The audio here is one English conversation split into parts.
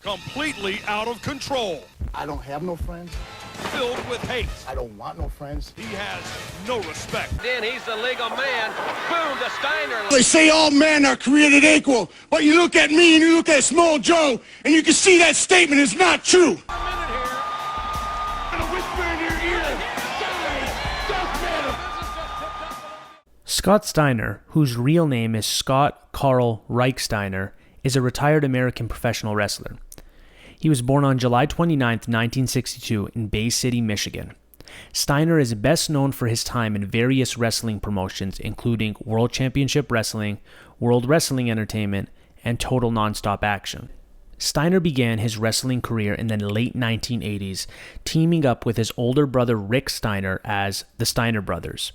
Completely out of control. I don't have no friends. Filled with hate. I don't want no friends. He has no respect. Then he's the legal man. Boom to Steiner. They say all men are created equal, but you look at me and you look at Small Joe, and you can see that statement is not true. A minute here. I'm gonna whisper in your ear. Scott Steiner, whose real name is Scott Carl Reichsteiner, is a retired American professional wrestler. He was born on July 29, 1962 in Bay City, Michigan. Steiner is best known for his time in various wrestling promotions including World Championship Wrestling, World Wrestling Entertainment, and Total Nonstop Action. Steiner began his wrestling career in the late 1980s, teaming up with his older brother Rick Steiner as the Steiner Brothers.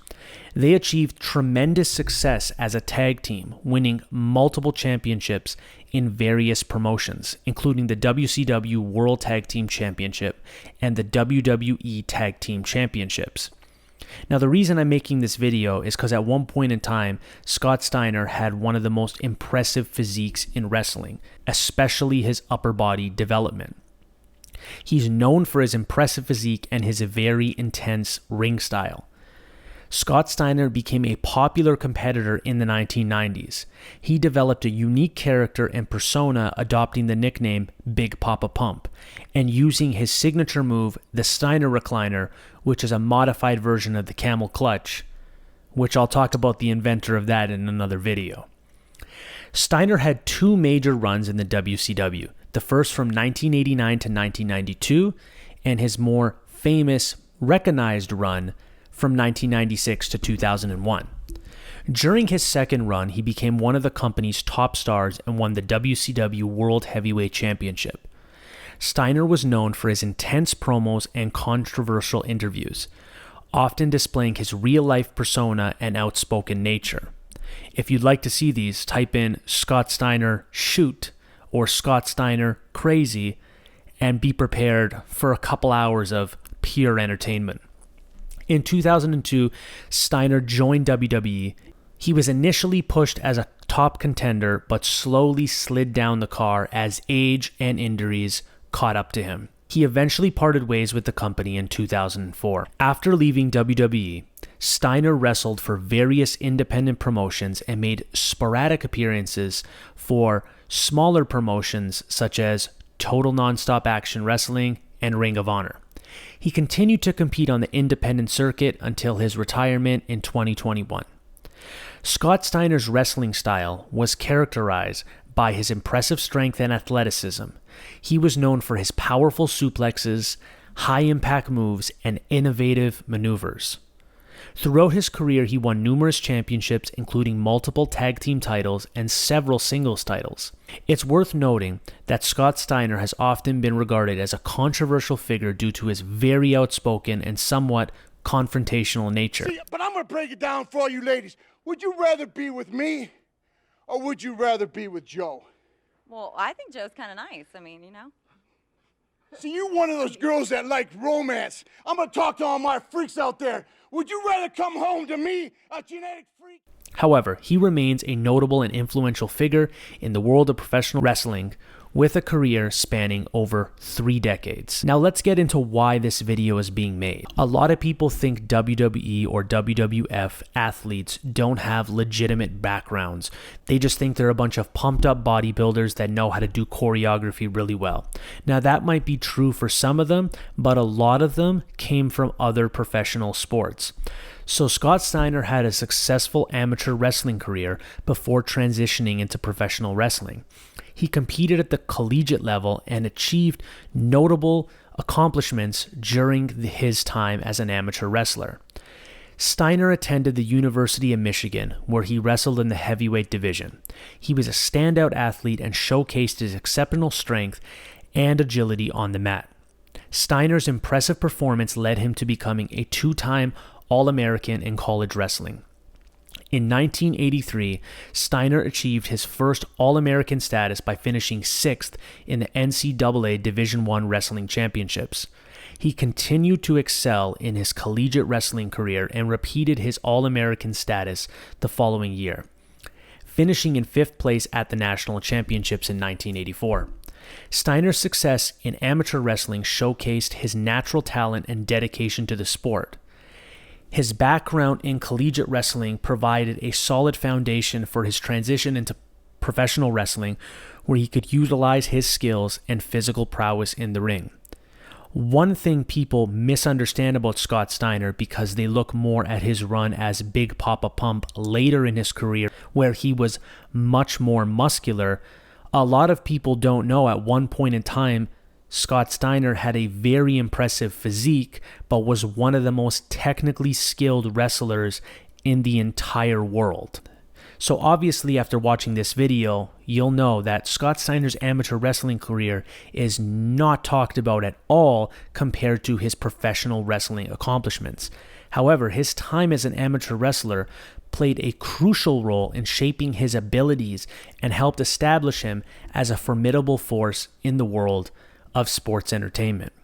They achieved tremendous success as a tag team, winning multiple championships in various promotions, including the WCW World Tag Team Championship and the WWE Tag Team Championships. Now, the reason I'm making this video is because at one point in time, Scott Steiner had one of the most impressive physiques in wrestling, especially his upper body development. He's known for his impressive physique and his very intense ring style. Scott Steiner became a popular competitor in the 1990s. He developed a unique character and persona, adopting the nickname Big Papa Pump, and using his signature move, the Steiner Recliner, which is a modified version of the Camel Clutch, which I'll talk about the inventor of that in another video. Steiner had two major runs in the WCW, the first from 1989 to 1992, and his more famous, recognized run from 1996 to 2001. During his second run, he became one of the company's top stars and won the WCW World Heavyweight Championship. Steiner was known for his intense promos and controversial interviews, often displaying his real-life persona and outspoken nature. If you'd like to see these, type in Scott Steiner shoot or Scott Steiner crazy and be prepared for a couple hours of pure entertainment. In 2002, Steiner joined WWE. He was initially pushed as a top contender, but slowly slid down the car as age and injuries caught up to him. He eventually parted ways with the company in 2004. After leaving WWE, Steiner wrestled for various independent promotions and made sporadic appearances for smaller promotions such as Total Nonstop Action Wrestling and Ring of Honor. He continued to compete on the independent circuit until his retirement in 2021. Scott Steiner's wrestling style was characterized by his impressive strength and athleticism. He was known for his powerful suplexes, high-impact moves, and innovative maneuvers. Throughout his career, he won numerous championships, including multiple tag team titles and several singles titles. It's worth noting that Scott Steiner has often been regarded as a controversial figure due to his very outspoken and somewhat confrontational nature. See, but I'm going to break it down for all you ladies. Would you rather be with me, or would you rather be with Joe? Well, I think Joe's kind of nice. I mean, you know. See, you one of those girls that like romance. I'm going to talk to all my freaks out there. Would you rather come home to me, a genetic freak? However, he remains a notable and influential figure in the world of professional wrestling, with a career spanning over 3 decades. Now let's get into why this video is being made. A lot of people think WWE or WWF athletes don't have legitimate backgrounds. They just think they're a bunch of pumped up bodybuilders that know how to do choreography really well. Now that might be true for some of them, but a lot of them came from other professional sports. So Scott Steiner had a successful amateur wrestling career before transitioning into professional wrestling. He competed at the collegiate level and achieved notable accomplishments during his time as an amateur wrestler. Steiner attended the University of Michigan, where he wrestled in the heavyweight division. He was a standout athlete and showcased his exceptional strength and agility on the mat. Steiner's impressive performance led him to becoming a 2-time All-American in college wrestling. In 1983, Steiner achieved his first All-American status by finishing 6th in the NCAA Division I Wrestling Championships. He continued to excel in his collegiate wrestling career and repeated his All-American status the following year, finishing in 5th place at the National Championships in 1984. Steiner's success in amateur wrestling showcased his natural talent and dedication to the sport. His background in collegiate wrestling provided a solid foundation for his transition into professional wrestling, where he could utilize his skills and physical prowess in the ring. One thing people misunderstand about Scott Steiner, because they look more at his run as Big Papa Pump later in his career, where he was much more muscular, a lot of people don't know at one point in time, Scott Steiner had a very impressive physique, but was one of the most technically skilled wrestlers in the entire world. So obviously, after watching this video, you'll know that Scott Steiner's amateur wrestling career is not talked about at all compared to his professional wrestling accomplishments. However, his time as an amateur wrestler played a crucial role in shaping his abilities and helped establish him as a formidable force in the world of sports entertainment.